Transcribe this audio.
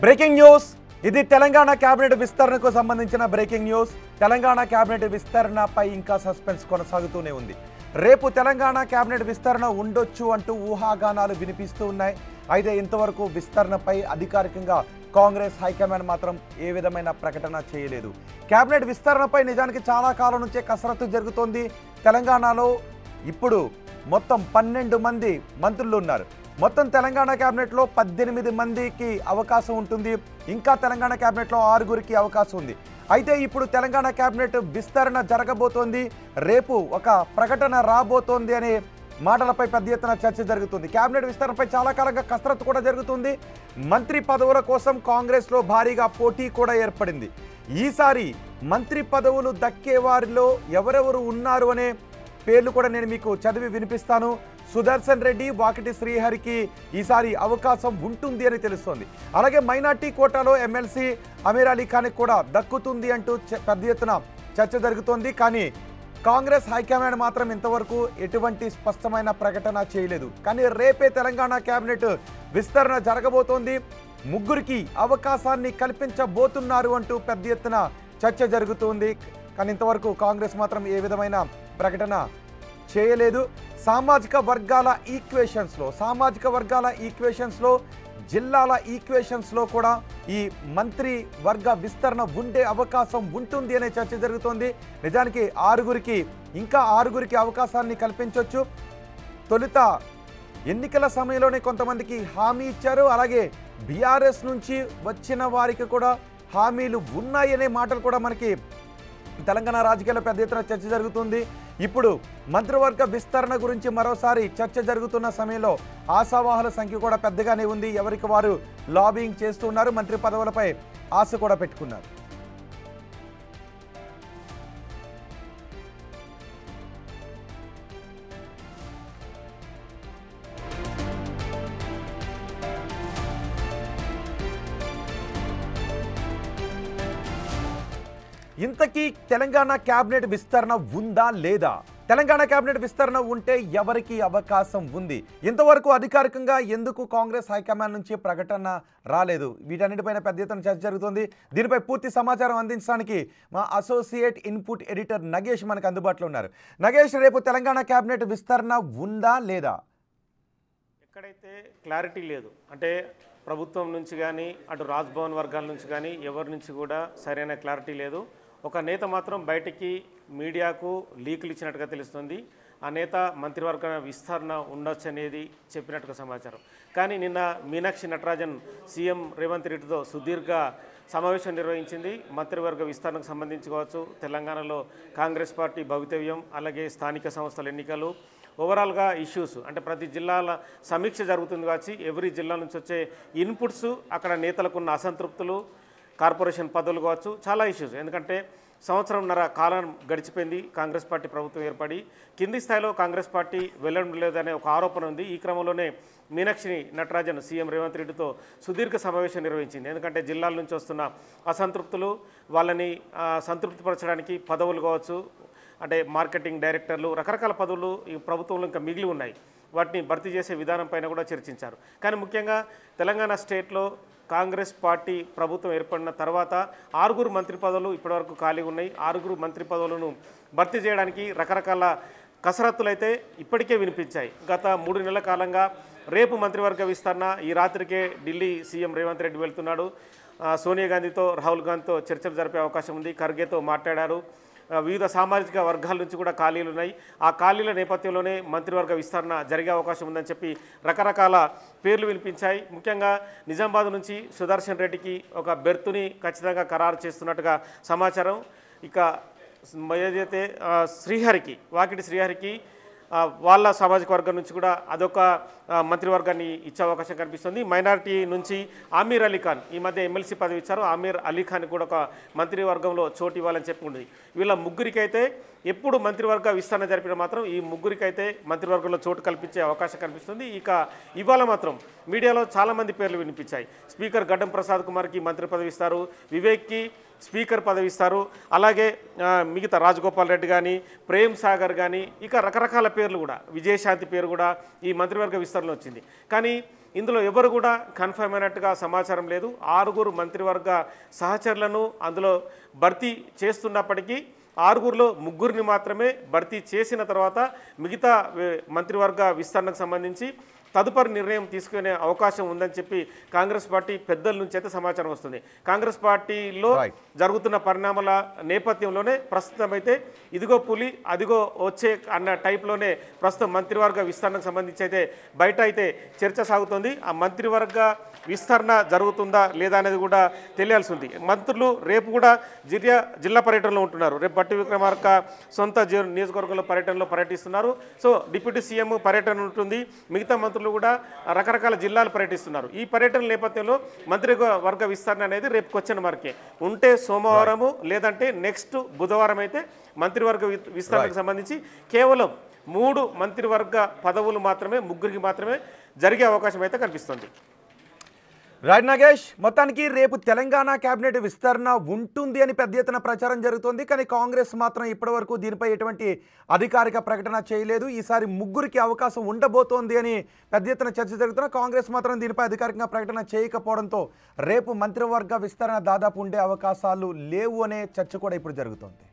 Breaking news ఇది Telangana cabinet విస్తరణకు సంబంధించిన బ్రేకింగ్ న్యూస్. తెలంగాణ కేబినెట్ విస్తరణపై ఇంకా సస్పెన్స్ కొనసాగుతూనే ఉంది. రేపు తెలంగాణ కేబినెట్ విస్తరణ ఉండొచ్చు అంటూ ఊహాగానాలు వినిపిస్తూ ఉన్నాయి. అయితే ఇంతవరకు విస్తరణపై అధికారికంగా కాంగ్రెస్ హైకమాండ్ మాత్రం ఏ విధమైన ప్రకటన చేయలేదు. కేబినెట్ విస్తరణపై నిజానికి చాలా కాలం నుంచే కసరత్తు జరుగుతోంది. తెలంగాణలో ఇప్పుడు మొత్తం 12 మంది మంత్రులు ఉన్నారు. మొత్తం తెలంగాణ కేబినెట్లో 18 మందికి అవకాశం ఉంటుంది. ఇంకా తెలంగాణ కేబినెట్లో 6గురికి అవకాశం ఉంది. అయితే ఇప్పుడు తెలంగాణ కేబినెట్ విస్తరణ జరగబోతోంది, రేపు ఒక ప్రకటన రాబోతోంది అనే మాటలపై పెద్ద ఎత్తున చర్చ జరుగుతుంది. కేబినెట్ విస్తరణపై చాలా కాలంగా కసరత్తు కూడా జరుగుతుంది. మంత్రి పదవుల కోసం కాంగ్రెస్లో భారీగా పోటీ కూడా ఏర్పడింది. ఈసారి మంత్రి పదవులు దక్కే వారిలో ఎవరెవరు ఉన్నారు అనే పేర్లు కూడా నేను మీకు చదివి వినిపిస్తాను. సుదర్శన్ రెడ్డి, వాకిటి శ్రీహరికి ఈసారి అవకాశం ఉంటుంది అని తెలుస్తోంది. అలాగే మైనార్టీ కోటాలో ఎమ్మెల్సీ అమీర్ అలీ ఖాన్కి కూడా దక్కుతుంది అంటూ పెద్ద ఎత్తున చర్చ జరుగుతోంది. కానీ కాంగ్రెస్ హైకమాండ్ మాత్రం ఇంతవరకు ఎటువంటి స్పష్టమైన ప్రకటన చేయలేదు. కానీ రేపే తెలంగాణ కేబినెట్ విస్తరణ జరగబోతోంది, 3గురికి అవకాశాన్ని కల్పించబోతున్నారు అంటూ పెద్ద ఎత్తున చర్చ జరుగుతుంది. కానీ ఇంతవరకు కాంగ్రెస్ మాత్రం ఏ విధమైన ప్రకటన చేయలేదు. సామాజిక వర్గాల ఈక్వేషన్స్లో జిల్లాల ఈక్వేషన్స్లో కూడా ఈ మంత్రి వర్గ విస్తరణ ఉండే అవకాశం ఉంటుంది అనే చర్చ జరుగుతోంది. నిజానికి 6గురికి అవకాశాన్ని కల్పించవచ్చు. తొలుత ఎన్నికల సమయంలోనే కొంతమందికి హామీ ఇచ్చారు. అలాగే బీఆర్ఎస్ నుంచి వచ్చిన వారికి కూడా హామీలు ఉన్నాయనే మాటలు కూడా మనకి తెలంగాణ రాజకీయాల్లో పెద్ద ఎత్తున చర్చ జరుగుతుంది. ఇప్పుడు మంత్రివర్గ విస్తరణ గురించి మరోసారి చర్చ జరుగుతున్న సమయంలో ఆశావాహుల సంఖ్య కూడా పెద్దగానే ఉంది. ఎవరికి వారు లాబింగ్ చేస్తున్నారు, మంత్రి పదవులపై ఆశ కూడా పెట్టుకున్నారు. ఇంతకీ తెలంగాణ కేబినెట్ విస్తరణ ఉందా లేదా? తెలంగాణ కేబినెట్ విస్తరణ ఉంటే ఎవరికి అవకాశం ఉంది? ఇంతవరకు అధికారికంగా ఎందుకు కాంగ్రెస్ హైకమాండ్ నుంచి ప్రకటన రాలేదు? వీటన్నిటిపైన పెద్ద ఎత్తున చర్చ జరుగుతుంది. దీనిపై పూర్తి సమాచారం అందించడానికి మా అసోసియేట్ ఇన్పుట్ ఎడిటర్ నగేష్ మనకు అందుబాటులో ఉన్నారు. నగేష్, రేపు తెలంగాణ కేబినెట్ విస్తరణ ఉందా లేదా? ఎక్కడైతే క్లారిటీ లేదు, అంటే ప్రభుత్వం నుంచి కానీ అటు రాజ్భవన్ వర్గాల నుంచి కానీ ఎవరి నుంచి కూడా సరైన క్లారిటీ లేదు. ఒక నేత మాత్రం బయటికి మీడియాకు లీకులు ఇచ్చినట్టుగా తెలుస్తుంది. ఆ నేత మంత్రివర్గ విస్తరణ ఉండొచ్చు అనేది చెప్పినట్టుగా సమాచారం. కానీ నిన్న మీనాక్షి నటరాజన్ సీఎం రేవంత్ రెడ్డితో సుదీర్ఘ సమావేశం నిర్వహించింది. మంత్రివర్గ విస్తరణకు సంబంధించి కావచ్చు, తెలంగాణలో కాంగ్రెస్ పార్టీ భవితవ్యం, అలాగే స్థానిక సంస్థల ఎన్నికలు, ఓవరాల్గా ఇష్యూస్, అంటే ప్రతి జిల్లాల సమీక్ష జరుగుతుంది కావచ్చు. ఎవరి జిల్లా నుంచి వచ్చే ఇన్పుట్స్, అక్కడ నేతలకున్న అసంతృప్తులు, కార్పొరేషన్ పదవులు కావచ్చు, చాలా ఇష్యూస్. ఎందుకంటే సంవత్సరంన్నర కాలం గడిచిపోయింది కాంగ్రెస్ పార్టీ ప్రభుత్వం ఏర్పడి. కింది స్థాయిలో కాంగ్రెస్ పార్టీ వెళ్ళడం లేదనే ఒక ఆరోపణ ఉంది. ఈ క్రమంలోనే మీనాక్షి నటరాజన్ సీఎం రేవంత్ రెడ్డితో సుదీర్ఘ సమావేశం నిర్వహించింది. ఎందుకంటే జిల్లాల నుంచి వస్తున్న అసంతృప్తులు, వాళ్ళని సంతృప్తిపరచడానికి పదవులు కావచ్చు, అంటే మార్కెటింగ్ డైరెక్టర్లు, రకరకాల పదవులు ఈ ప్రభుత్వంలో ఇంకా మిగిలి ఉన్నాయి. వాటిని భర్తీ చేసే విధానం పైన కూడా చర్చించారు. కానీ ముఖ్యంగా తెలంగాణ స్టేట్లో కాంగ్రెస్ పార్టీ ప్రభుత్వం ఏర్పడిన తర్వాత 6గురు మంత్రి పదవులు ఇప్పటివరకు ఖాళీ ఉన్నాయి. 6గురు మంత్రి పదవులను భర్తీ చేయడానికి రకరకాల కసరత్తులు అయితే ఇప్పటికే వినిపించాయి. గత 3 నెలల కాలంగా రేపు మంత్రివర్గ విస్తరణ, ఈ రాత్రికే ఢిల్లీ సీఎం రేవంత్ రెడ్డి వెళ్తున్నాడు. సోనియా గాంధీతో, రాహుల్ గాంధీతో చర్చలు జరిపే అవకాశం ఉంది. ఖర్గేతో మాట్లాడారు. వివిధ సామాజిక వర్గాల నుంచి కూడా ఖాళీలు ఉన్నాయి. ఆ ఖాళీల నేపథ్యంలోనే మంత్రివర్గ విస్తరణ జరిగే అవకాశం ఉందని చెప్పి రకరకాల పేర్లు వినిపించాయి. ముఖ్యంగా నిజామాబాద్ నుంచి సుదర్శన్ రెడ్డికి ఒక బెర్తుని ఖచ్చితంగా ఖరారు చేస్తున్నట్టుగా సమాచారం. ఇక ఏదైతే శ్రీహరికి, వాకిటి శ్రీహరికి వాళ్ళ సామాజిక వర్గం నుంచి కూడా అదొక మంత్రివర్గాన్ని ఇచ్చే అవకాశం కనిపిస్తుంది. మైనారిటీ నుంచి అమీర్ అలీ ఖాన్, ఈ మధ్య ఎమ్మెల్సీ పదవి ఇచ్చారు, అమీర్ అలీ ఖాన్ కూడా ఒక మంత్రివర్గంలో చోటు ఇవ్వాలని చెప్పుకుంది. వీళ్ళ 3గురికైతే ఎప్పుడు మంత్రివర్గ విస్తరణ జరిపిన మాత్రం ఈ 3గురికైతే మంత్రివర్గంలో చోటు కల్పించే అవకాశం కనిపిస్తుంది. ఇక ఇవాళ మాత్రం మీడియాలో చాలామంది పేర్లు వినిపించాయి. స్పీకర్ గడ్డం ప్రసాద్ కుమార్కి మంత్రి పదవి ఇస్తారు, వివేక్కి స్పీకర్ పదవి ఇస్తారు, అలాగే మిగతా రాజగోపాల్ రెడ్డి కానీ, ప్రేమ్ సాగర్ కానీ, ఇక రకరకాల పేర్లు కూడా, విజయశాంతి పేరు కూడా ఈ మంత్రివర్గ విస్తరణలో వచ్చింది. కానీ ఇందులో ఎవరు కూడా కన్ఫర్మ్ అయినట్టుగా సమాచారం లేదు. 6 మంత్రివర్గ సహచరులను అందులో భర్తీ చేస్తున్నప్పటికీ 6లో 3 మాత్రమే భర్తీ చేసిన తర్వాత మిగతా మంత్రివర్గ విస్తరణకు సంబంధించి తదుపరి నిర్ణయం తీసుకునే అవకాశం ఉందని చెప్పి కాంగ్రెస్ పార్టీ పెద్దల నుంచి అయితే సమాచారం వస్తుంది. కాంగ్రెస్ పార్టీలో జరుగుతున్న పరిణామాల నేపథ్యంలోనే ప్రస్తుతం అయితే ఇదిగో పులి అదిగో వచ్చే అన్న టైప్లోనే ప్రస్తుతం మంత్రివర్గ విస్తరణకు సంబంధించి అయితే బయట అయితే చర్చ సాగుతుంది. ఆ మంత్రివర్గ విస్తరణ జరుగుతుందా లేదా అనేది కూడా తెలియాల్సి ఉంది. మంత్రులు రేపు కూడా జిల్లా పర్యటనలో ఉంటున్నారు. రేపు బట్టి విక్రమార్క సొంత నియోజకవర్గంలో పర్యటిస్తున్నారు. సో డిప్యూటీ సీఎం పర్యటన ఉంటుంది. మిగతా మంత్రులు కూడా రకరకాల జిల్లాలు పర్యటిస్తున్నారు. ఈ పర్యటన నేపథ్యంలో మంత్రివర్గ విస్తరణ అనేది రేపు క్వశ్చన్ మార్కే ఉంటే సోమవారము లేదంటే నెక్స్ట్ బుధవారం అయితే మంత్రివర్గ విస్తరణకు సంబంధించి కేవలం 3 మంత్రివర్గ పదవులు మాత్రమే 3కి మాత్రమే జరిగే అవకాశం అయితే కనిపిస్తుంది. రైట్ నాగేష్, మొత్తానికి రేపు తెలంగాణ కేబినెట్ విస్తరణ ఉంటుంది అని పెద్ద ఎత్తున ప్రచారం జరుగుతోంది. కానీ కాంగ్రెస్ మాత్రం ఇప్పటివరకు దీనిపై ఎటువంటి అధికారిక ప్రకటన చేయలేదు. ఈసారి 3కి అవకాశం ఉండబోతోంది అని పెద్ద ఎత్తున చర్చ జరుగుతున్నా కాంగ్రెస్ మాత్రం దీనిపై అధికారికంగా ప్రకటన చేయకపోవడంతో రేపు మంత్రివర్గ విస్తరణ దాదాపు ఉండే అవకాశాలు లేవు అనే చర్చ కూడా ఇప్పుడు జరుగుతోంది.